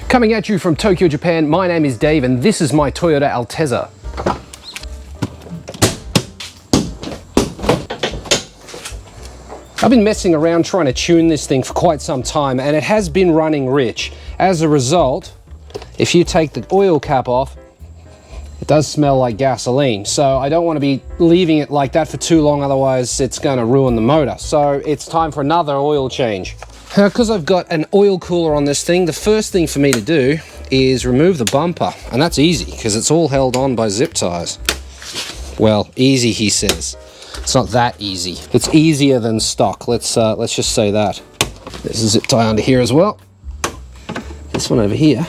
Coming at you from Tokyo, Japan, my name is Dave and this is my Toyota Altezza. I've been messing around trying to tune this thing for quite some time and it has been running rich. As a result, if you take the oil cap off, it does smell like gasoline. So I don't want to be leaving it like that for too long, otherwise it's going to ruin the motor. So it's time for another oil change. Now, because I've got an oil cooler on this thing, the first thing for me to do is remove the bumper. And that's easy because it's all held on by zip ties. Well, easy, he says. It's not that easy. It's easier than stock. Let's just say that. There's a zip tie under here as well. This one over here.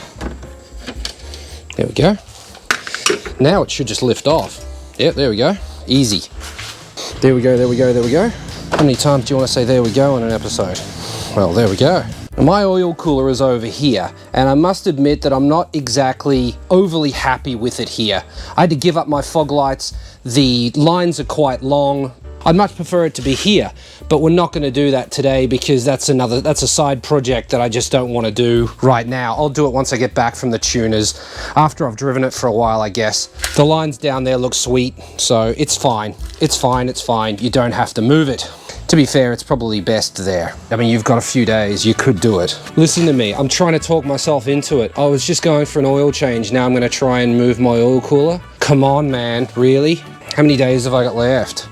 There we go. Now it should just lift off. Yep, there we go. Easy. There we go, there we go, there we go. How many times do you want to say there we go in an episode? Well, there we go. My oil cooler is over here, and I must admit that I'm not exactly overly happy with it here. I had to give up my fog lights. The lines are quite long. I'd much prefer it to be here, but we're not going to do that today because that's a side project that I just don't want to do right now. I'll do it once I get back from the tuners, after I've driven it for a while, I guess. The lines down there look sweet, so it's fine. It's fine, it's fine. You don't have to move it. To be fair, it's probably best there. I mean, you've got a few days, you could do it. Listen to me, I'm trying to talk myself into it. I was just going for an oil change, now I'm gonna try and move my oil cooler. Come on, man, really? How many days have I got left?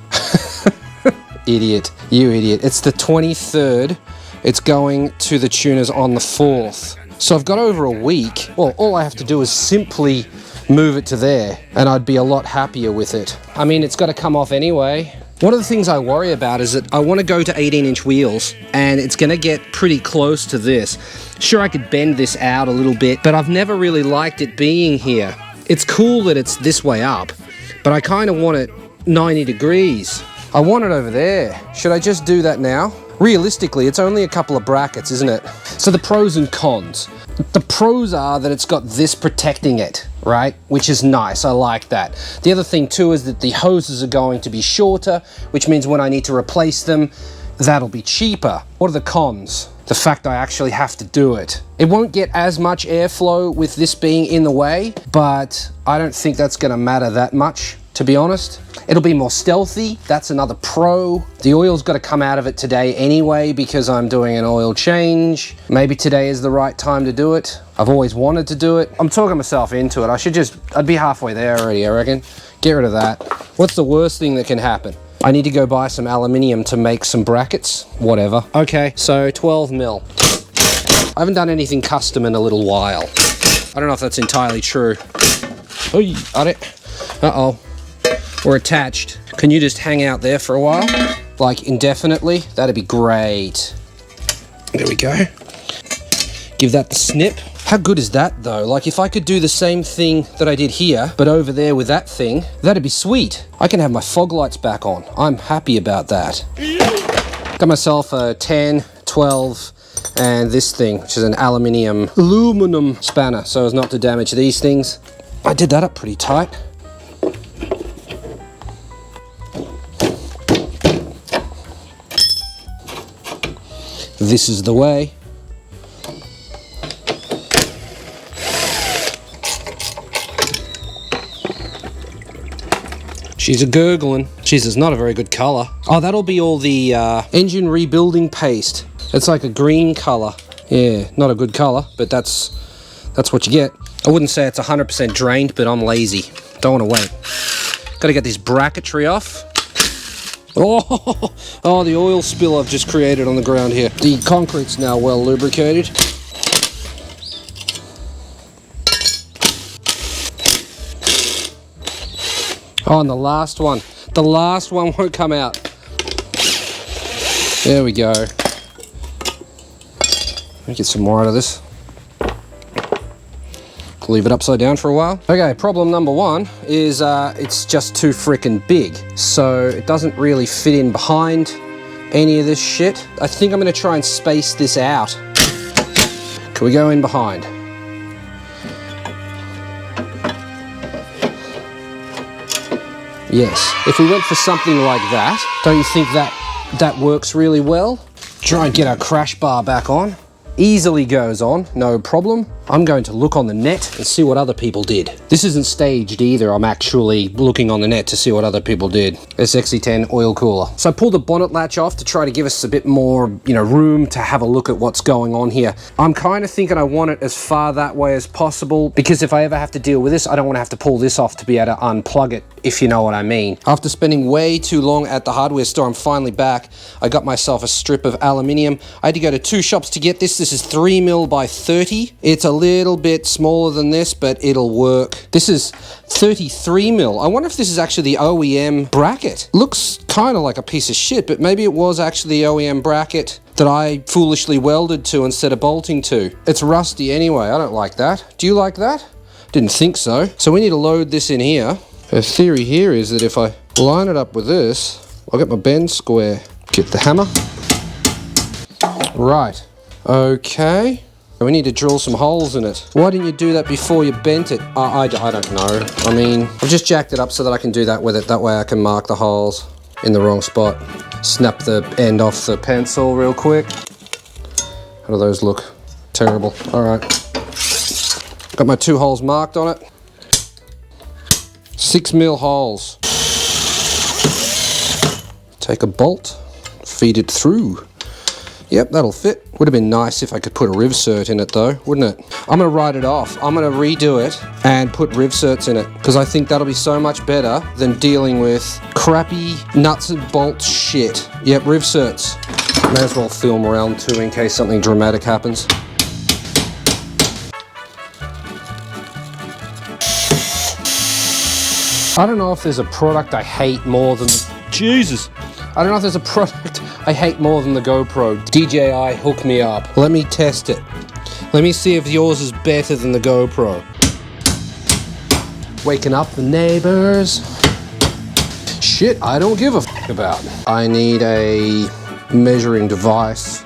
Idiot, you idiot. It's the 23rd, it's going to the tuners on the 4th. So I've got over a week. Well, all I have to do is simply move it to there, and I'd be a lot happier with it. I mean, it's gotta come off anyway. One of the things I worry about is that I want to go to 18-inch wheels and it's going to get pretty close to this. Sure, I could bend this out a little bit, but I've never really liked it being here. It's cool that it's this way up, but I kind of want it 90 degrees. I want it over there. Should I just do that now? Realistically, it's only a couple of brackets, isn't it? So the pros and cons. The pros are that it's got this protecting it, right? Which is nice, I like that. The other thing too is that the hoses are going to be shorter, which means when I need to replace them, that'll be cheaper. What are the cons? The fact I actually have to do it. It won't get as much airflow with this being in the way, but I don't think that's gonna matter that much, to be honest. It'll be more stealthy, that's another pro. The oil's gotta come out of it today anyway because I'm doing an oil change. Maybe today is the right time to do it. I've always wanted to do it. I'm talking myself into it. I'd be halfway there already, I reckon. Get rid of that. What's the worst thing that can happen? I need to go buy some aluminium to make some brackets, whatever. Okay, so 12 mil. I haven't done anything custom in a little while. I don't know if that's entirely true. Oh, got it. Uh-oh. We're attached. Can you just hang out there for a while? Like indefinitely? That'd be great. There we go. Give that the snip. How good is that though? Like if I could do the same thing that I did here, but over there with that thing, that'd be sweet. I can have my fog lights back on. I'm happy about that. Got myself a 10, 12, and this thing, which is an aluminum spanner, so as not to damage these things. I did that up pretty tight. This is the way. She's a gurgling. Jeez, it's not a very good color. Oh, that'll be all the engine rebuilding paste. It's like a green color. Yeah, not a good color, but that's what you get. I wouldn't say it's 100% drained, but I'm lazy. Don't want to wait. Got to get this bracketry off. Oh, the oil spill I've just created on the ground here. The concrete's now well lubricated. Oh, and the last one won't come out. There we go. Let me get some more out of this. Leave it upside down for a while. Okay, problem number one is it's just too freaking big. So it doesn't really fit in behind any of this shit. I think I'm gonna try and space this out. Can we go in behind? Yes, if we went for something like that, don't you think that works really well? Try and get our crash bar back on. Easily goes on, no problem. I'm going to look on the net and see what other people did. This isn't staged either. I'm actually looking on the net to see what other people did. SXE10 oil cooler. So I pulled the bonnet latch off to try to give us a bit more, room to have a look at what's going on here. I'm kind of thinking I want it as far that way as possible, because if I ever have to deal with this, I don't want to have to pull this off to be able to unplug it, if you know what I mean. After spending way too long at the hardware store, I'm finally back. I got myself a strip of aluminium. I had to go to 2 shops to get this. This is 3mm by 30. It's a little bit smaller than this, but it'll work. This is 33mm. I wonder if this is actually the OEM bracket. Looks kind of like a piece of shit, but maybe it was actually the OEM bracket that I foolishly welded to instead of bolting to. It's rusty anyway. I don't like that. Do you like that? Didn't think so. So we need to load this in here. The theory here is that if I line it up with this, I'll get my bend square. Get the hammer. Right. Okay. We need to drill some holes in it. Why didn't you do that before you bent it? I don't know. I mean, I've just jacked it up so that I can do that with it. That way I can mark the holes in the wrong spot. Snap the end off the pencil real quick. How do those look? Terrible. All right. Got my 2 holes marked on it. 6mm holes. Take a bolt, feed it through. Yep, that'll fit. Would have been nice if I could put a rivsert in it though, wouldn't it? I'm gonna write it off. I'm gonna redo it and put rivserts in it, because I think that'll be so much better than dealing with crappy nuts and bolts shit. Yep, rivserts. May as well film around too in case something dramatic happens. I don't know if there's a product I hate more than Jesus. I don't know if there's a product I hate more than the GoPro. DJI, hook me up. Let me test it. Let me see if yours is better than the GoPro. Waking up the neighbors. Shit, I don't give a f about. I need a measuring device.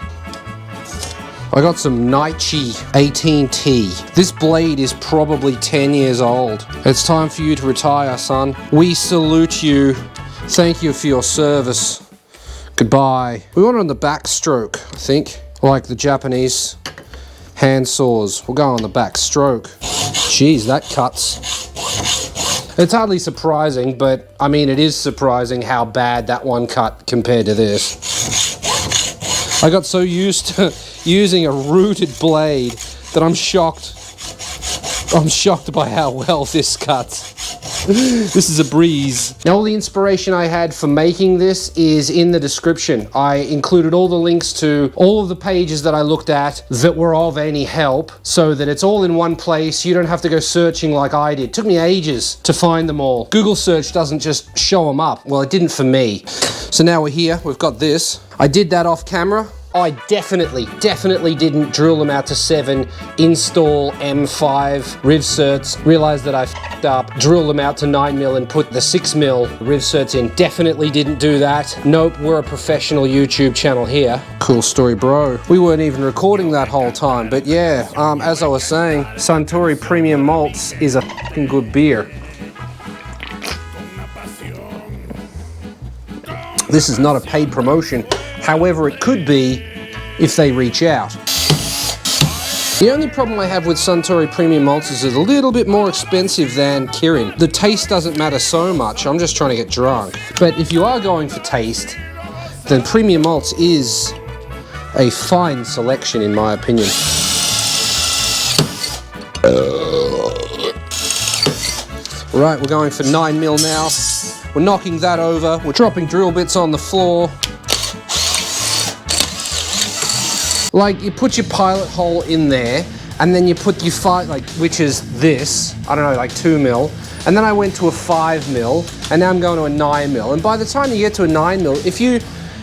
I got some Naichi 18T. This blade is probably 10 years old. It's time for you to retire, son. We salute you. Thank you for your service. Goodbye. We want it on the backstroke, I think. Like the Japanese hand saws. We'll go on the backstroke. Jeez, that cuts. It's hardly surprising, but I mean, it is surprising how bad that one cut compared to this. I got so used to using a rooted blade that I'm shocked. I'm shocked by how well this cuts. This is a breeze. Now, all the inspiration I had for making this is in the description. I included all the links to all of the pages that I looked at that were of any help, so that it's all in one place. You don't have to go searching like I did. It took me ages to find them all. Google search doesn't just show them up. Well, it didn't for me. So now we're here. We've got this. I did that off camera. I definitely didn't drill them out to 7, install M5 rivserts, realized that I f***ed up, drill them out to 9mm and put the 6mm rivserts in. Definitely didn't do that. Nope, we're a professional YouTube channel here. Cool story, bro. We weren't even recording that whole time, but yeah, as I was saying, Suntory Premium Malts is a f***ing good beer. This is not a paid promotion. However, it could be if they reach out. The only problem I have with Suntory Premium Malts is it's a little bit more expensive than Kirin. The taste doesn't matter so much. I'm just trying to get drunk. But if you are going for taste, then Premium Malts is a fine selection in my opinion. Right, we're going for 9mm now. We're knocking that over. We're dropping drill bits on the floor. Like, you put your pilot hole in there, and then you put your which is this, I don't know, like 2mm, and then I went to a 5mm, and now I'm going to a 9mm, and by the time you get to a 9mm,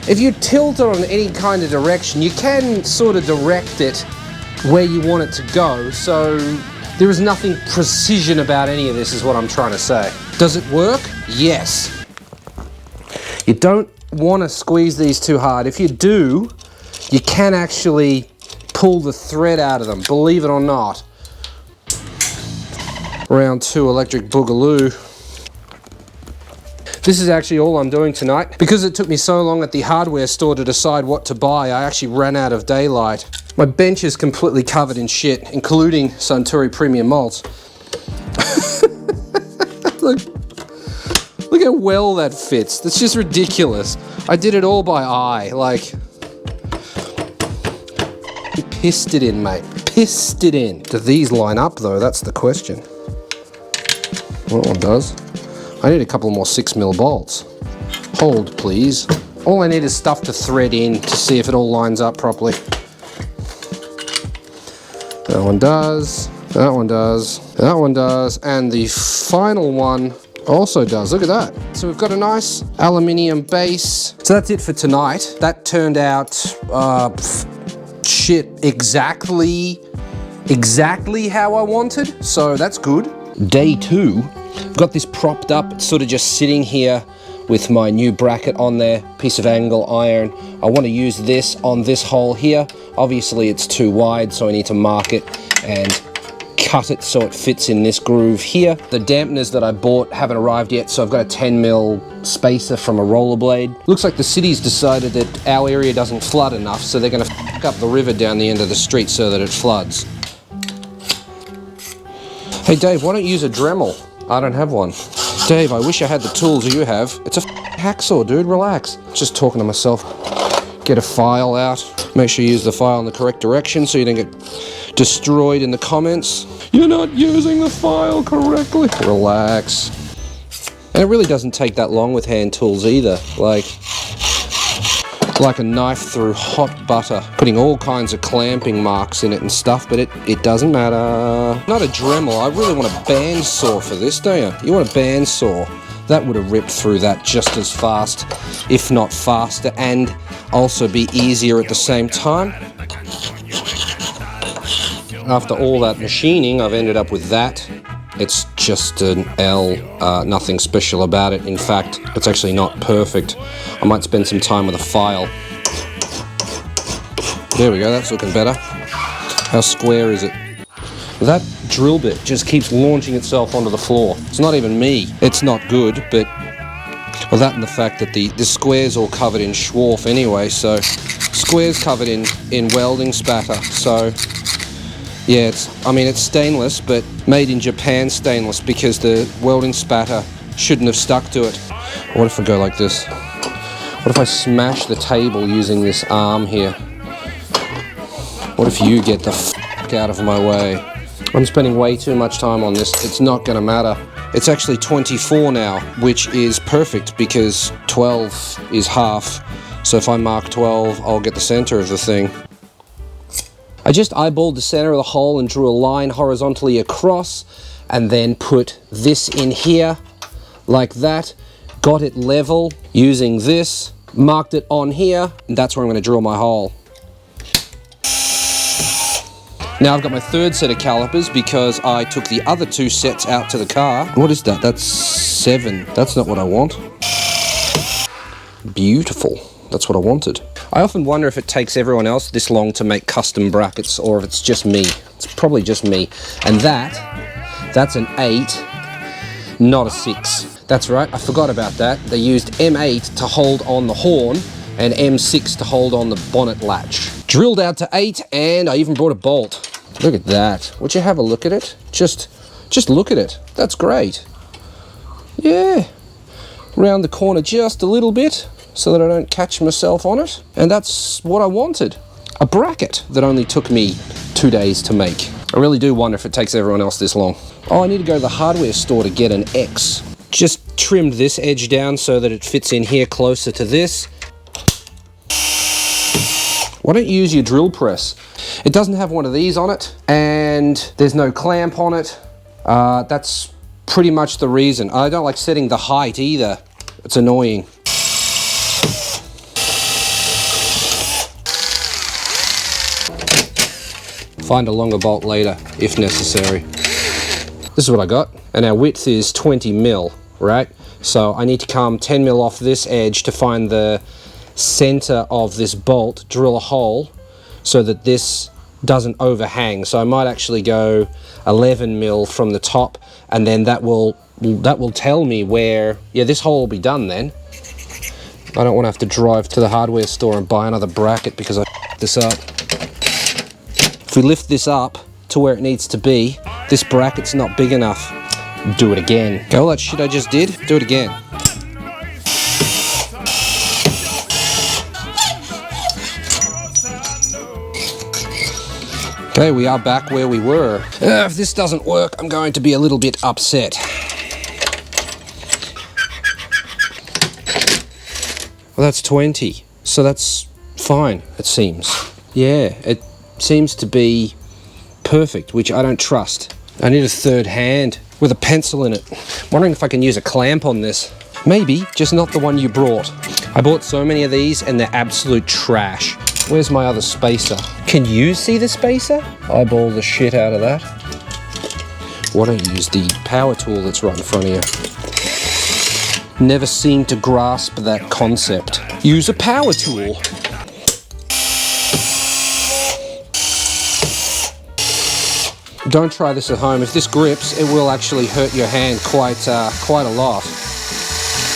if you tilt it on any kind of direction, you can sort of direct it where you want it to go, so there is nothing precision about any of this is what I'm trying to say. Does it work? Yes. You don't want to squeeze these too hard. If you do, you can actually pull the thread out of them, believe it or not. Round 2 electric boogaloo. This is actually all I'm doing tonight. Because it took me so long at the hardware store to decide what to buy, I actually ran out of daylight. My bench is completely covered in shit, including Suntory Premium Malts. Look how well that fits. That's just ridiculous. I did it all by eye, like... Pissed it in, mate. Pissed it in. Do these line up, though? That's the question. Well, one does. I need a couple more 6mm bolts. Hold, please. All I need is stuff to thread in to see if it all lines up properly. That one does. That one does. That one does. And the final one also does. Look at that. So we've got a nice aluminium base. So that's it for tonight. That turned out... shit, exactly how I wanted, so that's good. Day 2, I've got this propped up. It's sort of just sitting here with my new bracket on there, piece of angle iron. I want to use this on this hole here. Obviously it's too wide, so I need to mark it and cut it so it fits in this groove here. The dampeners that I bought haven't arrived yet, so I've got a 10mm spacer from a rollerblade. Looks like the city's decided that our area doesn't flood enough, so they're going to f*** up the river down the end of the street so that it floods. Hey Dave, why don't you use a Dremel? I don't have one. Dave, I wish I had the tools you have. It's a hacksaw, dude, relax. Just talking to myself. Get a file out. Make sure you use the file in the correct direction so you don't get destroyed in the comments. You're not using the file correctly. Relax. And it really doesn't take that long with hand tools either. Like a knife through hot butter. Putting all kinds of clamping marks in it and stuff, but it doesn't matter. Not a Dremel. I really want a bandsaw for this, don't you? You want a bandsaw. That would have ripped through that just as fast, if not faster, and also be easier at the same time. After all that machining, I've ended up with that. It's just an L, nothing special about it. In fact, it's actually not perfect. I might spend some time with a file. There we go, that's looking better. How square is it? That drill bit just keeps launching itself onto the floor. It's not even me. It's not good, but... Well, that and the fact that the square's all covered in Schwarf anyway, so... Square's covered in welding spatter, so... Yeah, it's stainless, but made in Japan stainless because the welding spatter shouldn't have stuck to it. What if I go like this? What if I smash the table using this arm here? What if you get the f*** out of my way? I'm spending way too much time on this. It's not gonna matter. It's actually 24 now, which is perfect because 12 is half. So if I mark 12, I'll get the center of the thing. I just eyeballed the center of the hole and drew a line horizontally across and then put this in here like that, got it level using this, marked it on here, and that's where I'm going to drill my hole. Now I've got my third set of calipers because I took the other 2 sets out to the car. What is that? That's 7. That's not what I want. Beautiful. That's what I wanted. I often wonder if it takes everyone else this long to make custom brackets or if it's just me. It's probably just me. And that's an 8, not a 6. That's right, I forgot about that. They used M8 to hold on the horn and M6 to hold on the bonnet latch. Drilled out to 8 and I even brought a bolt. Look at that. Would you have a look at it? Just look at it. That's great. Yeah. Round the corner just a little bit so that I don't catch myself on it. And that's what I wanted. A bracket that only took me 2 days to make. I really do wonder if it takes everyone else this long. Oh, I need to go to the hardware store to get an X. Just trimmed this edge down so that it fits in here closer to this. Why don't you use your drill press? It doesn't have one of these on it, and there's no clamp on it. That's pretty much the reason. I don't like setting the height either. It's annoying. Find a longer bolt later, if necessary. This is what I got, and our width is 20 mil, right? So I need to come 10 mil off this edge to find the center of this bolt, drill a hole so that this doesn't overhang. So I might actually go 11 mil from the top, and then that will tell me where, yeah, this hole will be done then. I don't want to have to drive to the hardware store and buy another bracket because I f***ed this up. If we lift this up to where it needs to be, this bracket's not big enough. Do it again. Okay, all that shit I just did, do it again. Okay, we are back where we were. If this doesn't work, I'm going to be a little bit upset. Well, that's 20, so that's fine, it seems. Yeah, it seems to be perfect, which I don't trust. I need a third hand with a pencil in it. Wondering if I can use a clamp on this. Maybe, just not the one you brought. I bought so many of these and they're absolute trash. Where's my other spacer? Can you see the spacer? Eyeball the shit out of that. Why don't you use the power tool that's right in front of you? Never seem to grasp that concept. Use a power tool. Don't try this at home. If this grips, it will actually hurt your hand quite a lot.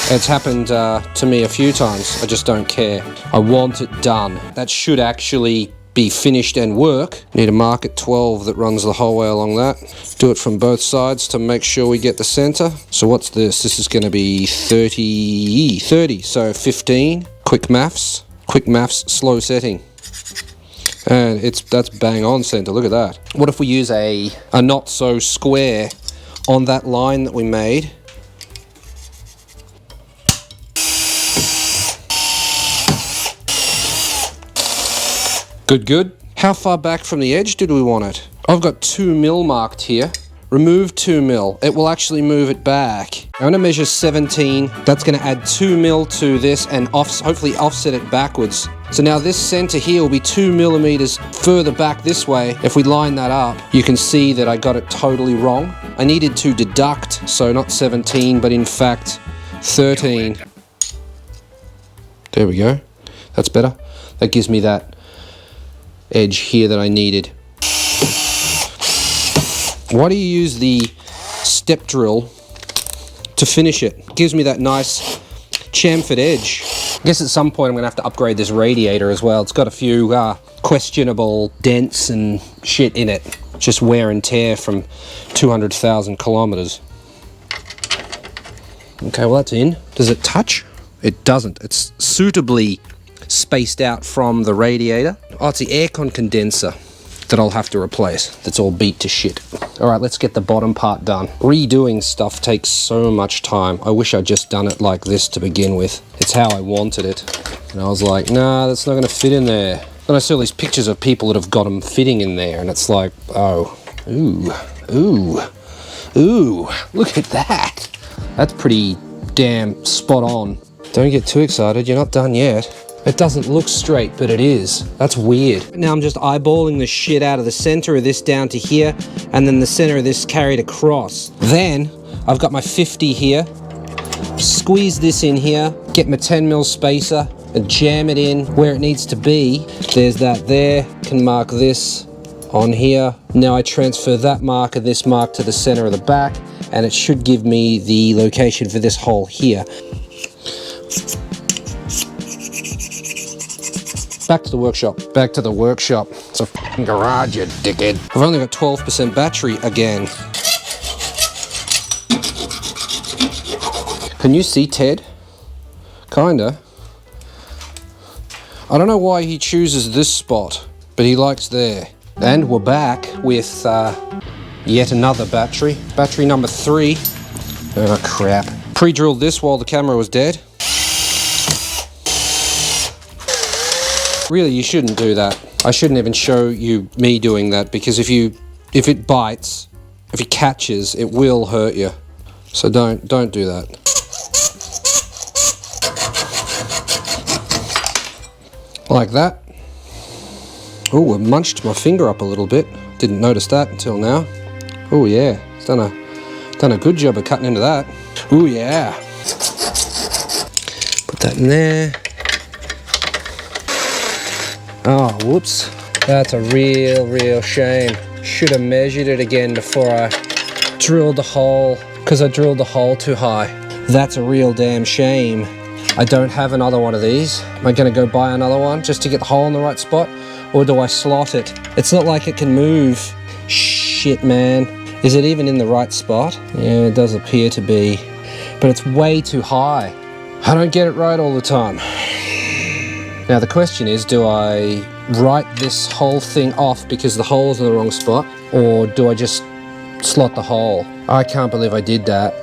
It's happened to me a few times. I just don't care. I want it done. That should actually be finished and work. Need a mark at 12 that runs the whole way along that. Do it from both sides to make sure we get the center. So what's this? This is going to be 30, so 15. Quick maths, slow setting. And that's bang on center, look at that. What if we use a not so square on that line that we made? Good. How far back from the edge did we want it? I've got 2 mil marked here. Remove 2 mil. It will actually move it back. I'm going to measure 17. That's going to add 2 mil to this and hopefully offset it backwards. So now this center here will be 2 millimeters further back this way. If we line that up, you can see that I got it totally wrong. I needed to deduct, so not 17, but in fact 13. There we go. That's better. That gives me that edge here that I needed. Why do you use the step drill to finish it? It gives me that nice chamfered edge. I guess at some point I'm going to have to upgrade this radiator as well. It's got a few questionable dents and shit in it. Just wear and tear from 200,000 kilometers. Okay, well that's in. Does it touch? It doesn't. It's suitably spaced out from the radiator. Oh, it's the aircon condenser that I'll have to replace. That's all beat to shit. All right, let's get the bottom part done. Redoing stuff takes so much time. I wish I'd just done it like this to begin with. It's how I wanted it. And I was like, nah, that's not gonna fit in there. Then I saw these pictures of people that have got them fitting in there, and it's like, oh, ooh, look at that. That's pretty damn spot on. Don't get too excited, you're not done yet. It doesn't look straight, but it is. That's weird. Now I'm just eyeballing the shit out of the center of this down to here, and then the center of this carried across. Then I've got my 50 here. Squeeze this in here, get my 10 mil spacer, and jam it in where it needs to be. There's that there. Can mark this on here. Now I transfer that mark and this mark to the center of the back, and it should give me the location for this hole here. Back to the workshop. Back to the workshop. It's a f***ing garage, you dickhead. I've only got 12% battery again. Can you see Ted? Kinda. I don't know why he chooses this spot, but he likes there. And we're back with yet another battery. Battery number 3. Oh crap. Pre-drilled this while the camera was dead. Really, you shouldn't do that. I shouldn't even show you me doing that, because if it bites, if it catches, it will hurt you. So don't do that. Like that. Oh, I munched my finger up a little bit. Didn't notice that until now. Oh yeah, it's done a good job of cutting into that. Oh yeah. Put that in there. Oh, whoops. That's a real shame. Should have measured it again before I drilled the hole, because I drilled the hole too high. That's a real damn shame. I don't have another one of these. Am I going to go buy another one just to get the hole in the right spot? or do I slot it? It's not like it can move. Shit, man. Is it even in the right spot? Yeah, it does appear to be, but it's way too high. I don't get it right all the time. Now the question is, do I write this whole thing off because the hole's in the wrong spot, or do I just slot the hole? I can't believe I did that.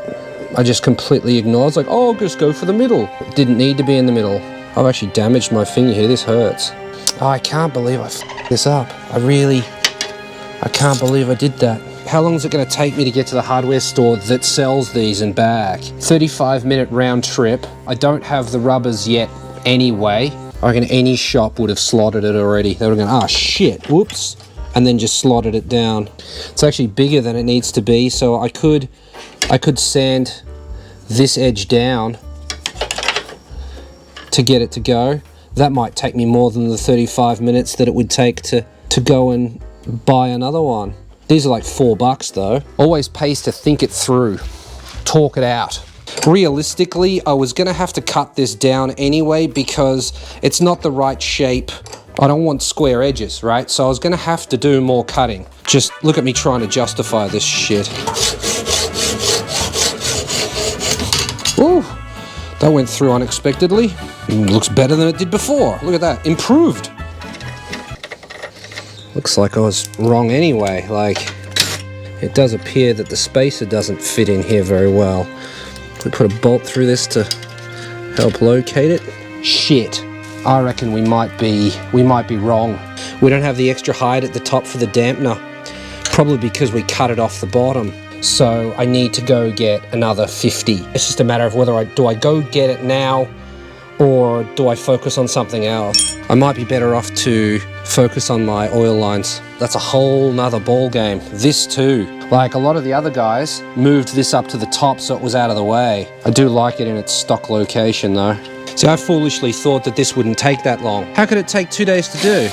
I just completely ignored. It's like, oh, I'll just go for the middle. It didn't need to be in the middle. I've actually damaged my finger here. This hurts. Oh, I can't believe I f***ed this up. I can't believe I did that. How long is it going to take me to get to the hardware store that sells these and back? 35-minute round trip. I don't have the rubbers yet anyway. I reckon any shop would have slotted it already. They would have gone, ah, shit, whoops, and then just slotted it down. It's actually bigger than it needs to be, so I could sand this edge down to get it to go. That might take me more than the 35 minutes that it would take to go and buy another one. These are like $4 though. Always pays to think it through, talk it out. Realistically, I was gonna have to cut this down anyway because it's not the right shape. I don't want square edges, right? So I was gonna have to do more cutting. Just look at me trying to justify this shit. Ooh, that went through unexpectedly. Looks better than it did before. Look at that, improved. Looks like I was wrong anyway. Like, it does appear that the spacer doesn't fit in here very well. We put a bolt through this to help locate it. Shit, I reckon we might be wrong. We don't have the extra height at the top for the dampener, probably because we cut it off the bottom. So I need to go get another 50. It's just a matter of whether do I go get it now or do I focus on something else? I might be better off to focus on my oil lines. That's a whole nother ball game. This too. Like a lot of the other guys moved this up to the top so it was out of the way. I do like it in its stock location though. See, I foolishly thought that this wouldn't take that long. How could it take 2 days to do?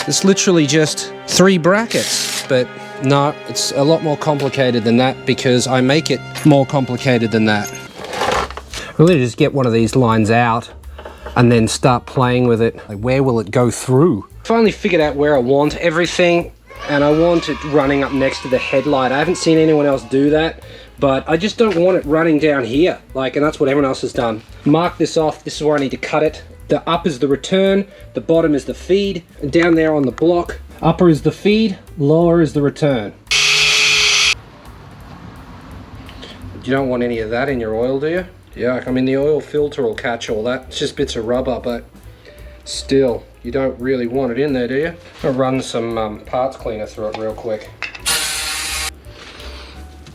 It's literally just 3 brackets. But no, it's a lot more complicated than that because I make it more complicated than that. Really just get one of these lines out and then start playing with it. Like, where will it go through? Finally figured out where I want everything, and I want it running up next to the headlight. I haven't seen anyone else do that, but I just don't want it running down here. Like, and that's what everyone else has done. Mark this off. This is where I need to cut it. The up is the return, the bottom is the feed, and down there on the block, upper is the feed, lower is the return. You don't want any of that in your oil, do you? Yeah, I mean, the oil filter will catch all that. It's just bits of rubber, but still, you don't really want it in there, do you? I'll run some parts cleaner through it real quick.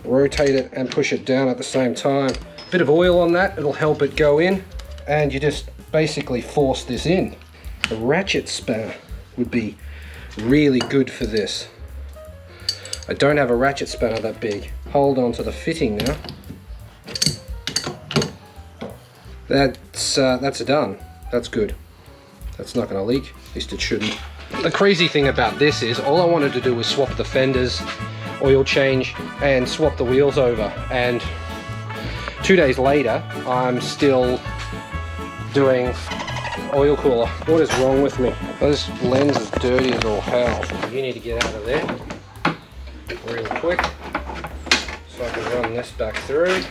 Rotate it and push it down at the same time. Bit of oil on that, it'll help it go in, and you just basically force this in. A ratchet spanner would be really good for this. I don't have a ratchet spanner that big. Hold on to the fitting now. That's done. That's good. That's not going to leak. At least it shouldn't. The crazy thing about this is all I wanted to do was swap the fenders, oil change, and swap the wheels over. And 2 days later, I'm still doing oil cooler. What is wrong with me? This lens is dirty as all hell. You need to get out of there real quick so I can run this back through.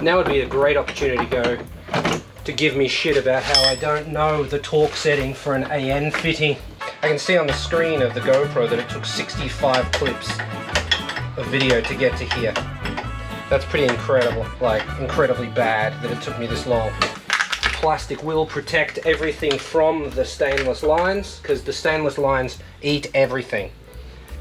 Now would be a great opportunity to give me shit about how I don't know the torque setting for an AN fitting. I can see on the screen of the GoPro that it took 65 clips of video to get to here. That's pretty incredible, like incredibly bad that it took me this long. Plastic will protect everything from the stainless lines because the stainless lines eat everything.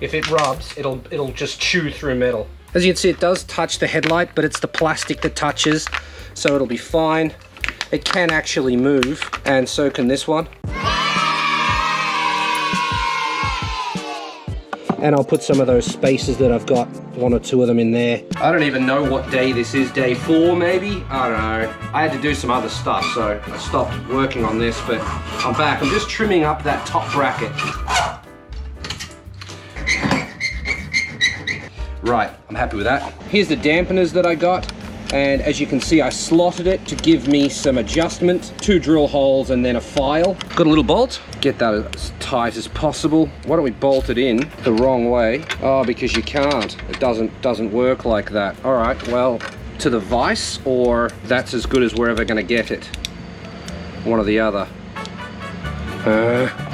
If it rubs, it'll just chew through metal. As you can see, it does touch the headlight, but it's the plastic that touches, so it'll be fine. It can actually move, and so can this one. And I'll put some of those spacers that I've got, 1 or 2 of them in there. I don't even know what day this is, day 4 maybe? I don't know. I had to do some other stuff, so I stopped working on this, but I'm back. I'm just trimming up that top bracket. Right, I'm happy with that. Here's the dampeners that I got, And as you can see, I slotted it to give me some adjustment. 2 drill holes and then a file. Got a little bolt. Get that as tight as possible. Why don't we bolt it in the wrong way? Oh, because you can't. It doesn't work like that. All right, well, to the vise, or that's as good as we're ever gonna get it. One or the other.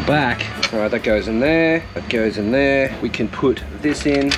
Back. All right, that goes in there. That goes in there. We can put this in.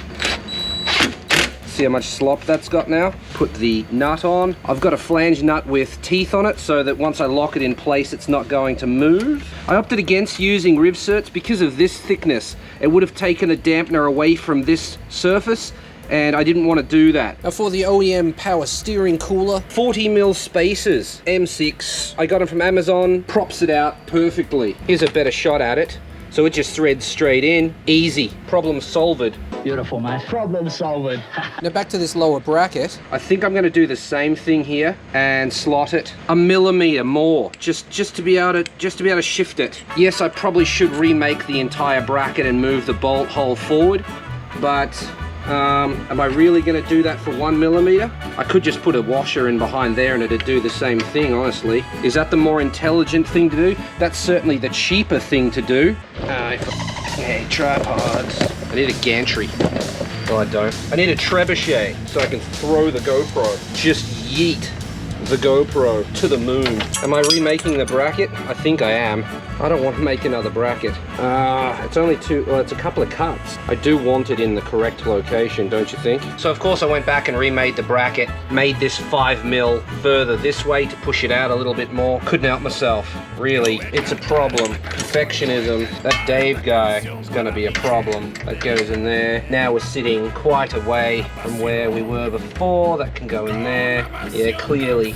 See how much slop that's got now? Put the nut on. I've got a flange nut with teeth on it so that once I lock it in place, it's not going to move. I opted against using rivserts because of this thickness. It would have taken a dampener away from this surface, and I didn't want to do that. Now for the OEM power steering cooler, 40mm spacers, M6. I got them from Amazon, props it out perfectly. Here's a better shot at it. So it just threads straight in, easy, problem solved. Beautiful, mate. Problem solved. Now back to this lower bracket. I think I'm gonna do the same thing here and slot it 1 millimeter more, just to be able to shift it. Yes, I probably should remake the entire bracket and move the bolt hole forward, but am I really going to do that for 1 millimeter? I could just put a washer in behind there and it'd do the same thing, honestly. Is that the more intelligent thing to do? That's certainly the cheaper thing to do. Yeah, tripods. I need a gantry. No, I don't. I need a trebuchet so I can throw the GoPro. Just yeet the GoPro to the moon. Am I remaking the bracket? I think I am. I don't want to make another bracket. It's only it's a couple of cuts. I do want it in the correct location, don't you think? So of course I went back and remade the bracket, made this 5mm further this way to push it out a little bit more. Couldn't help myself, really. It's a problem. Perfectionism. That Dave guy is gonna be a problem. That goes in there. Now we're sitting quite away from where we were before. That can go in there. Yeah, clearly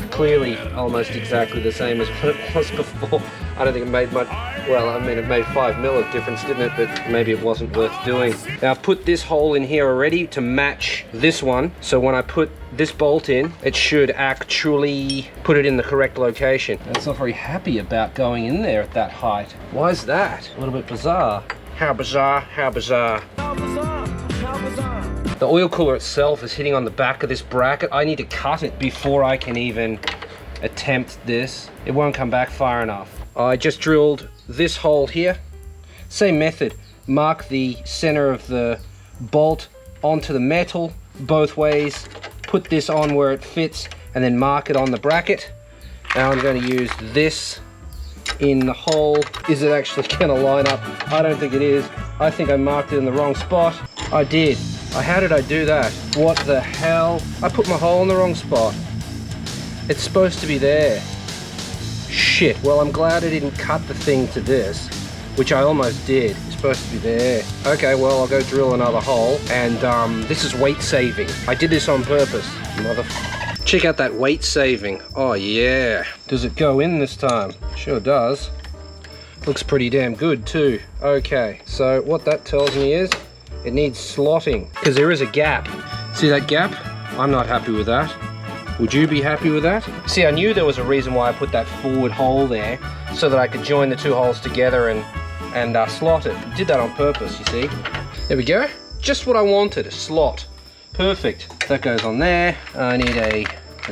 almost exactly the same as what it was before. I don't think it made much, well, I mean, it made 5mm of difference, didn't it? But maybe it wasn't worth doing. Now I've put this hole in here already to match this one. So when I put this bolt in, it should actually put it in the correct location. And it's not very happy about going in there at that height. Why is that? A little bit bizarre. How bizarre, how bizarre. How bizarre, how bizarre. The oil cooler itself is hitting on the back of this bracket. I need to cut it before I can even attempt this. It won't come back far enough. I just drilled this hole here. Same method. Mark the center of the bolt onto the metal both ways. Put this on where it fits and then mark it on the bracket. Now I'm going to use this in the hole. Is it actually going to line up? I don't think it is. I think I marked it in the wrong spot. I did. How did I do that? What the hell? I put my hole in the wrong spot. It's supposed to be there. Shit, well I'm glad I didn't cut the thing to this, which I almost did. It's supposed to be there. Okay, well I'll go drill another hole, and this is weight saving. I did this on purpose, Check out that weight saving. Oh yeah. Does it go in this time? Sure does. Looks pretty damn good too. Okay, so what that tells me is it needs slotting, because there is a gap. See that gap? I'm not happy with that. Would you be happy with that? See, I knew there was a reason why I put that forward hole there, so that I could join the two holes together and slot it. Did that on purpose, you see. There we go. Just what I wanted, a slot. Perfect. That goes on there. I need a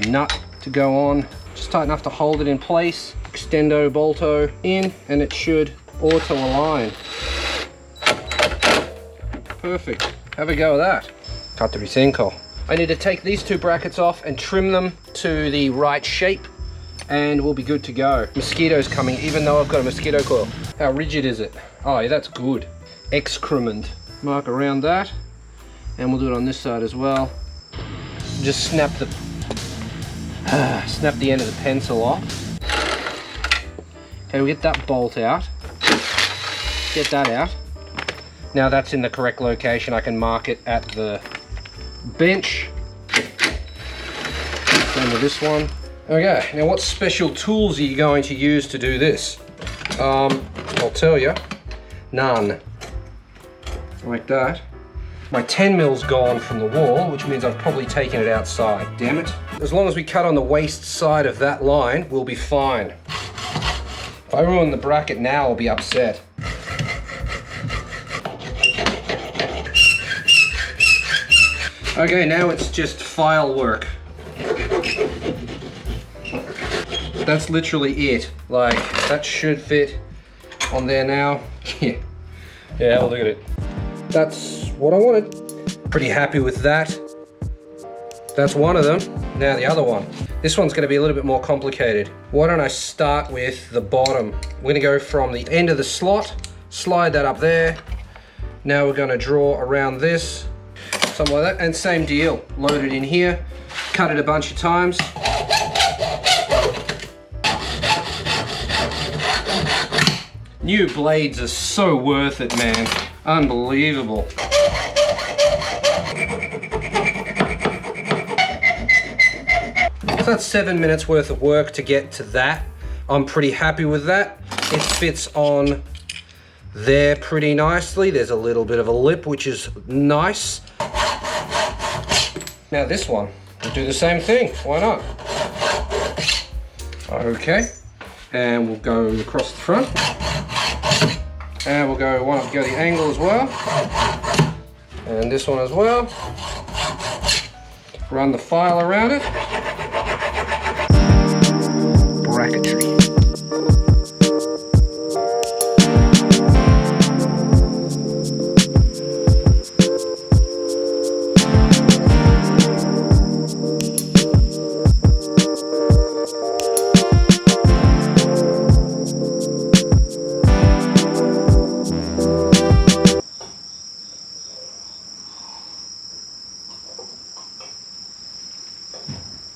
nut to go on. Just tight enough to hold it in place. Extendo bolto in, and it should auto align. Perfect. Have a go with that. 4-5. I need to take these two brackets off and trim them to the right shape, and we'll be good to go. Mosquitoes coming, even though I've got a mosquito coil. How rigid is it? Oh yeah, that's good. Excrement. Mark around that, and we'll do it on this side as well. Just snap the end of the pencil off. Okay, we get that bolt out. Get that out. Now that's in the correct location. I can mark it at the bench. Same with this one. Okay, now what special tools are you going to use to do this? I'll tell you, none. Like that. My 10mm's gone from the wall, which means I've probably taken it outside. Damn it. As long as we cut on the waist side of that line, we'll be fine. If I ruin the bracket now, I'll be upset. Okay, now it's just file work. But that's literally it. Like, that should fit on there now. Yeah, have a look at it. That's what I wanted. Pretty happy with that. That's one of them. Now the other one. This one's gonna be a little bit more complicated. Why don't I start with the bottom? We're gonna go from the end of the slot, slide that up there. Now we're gonna draw around this, something like that, and same deal. Load it in here, cut it a bunch of times. New blades are so worth it, man. Unbelievable. So that's 7 minutes worth of work to get to that. I'm pretty happy with that. It fits on there pretty nicely. There's a little bit of a lip, which is nice. Now this one, we'll do the same thing. Why not? Okay, and we'll go across the front. And we'll go the angle as well. And this one as well. Run the file around it. Bracketry.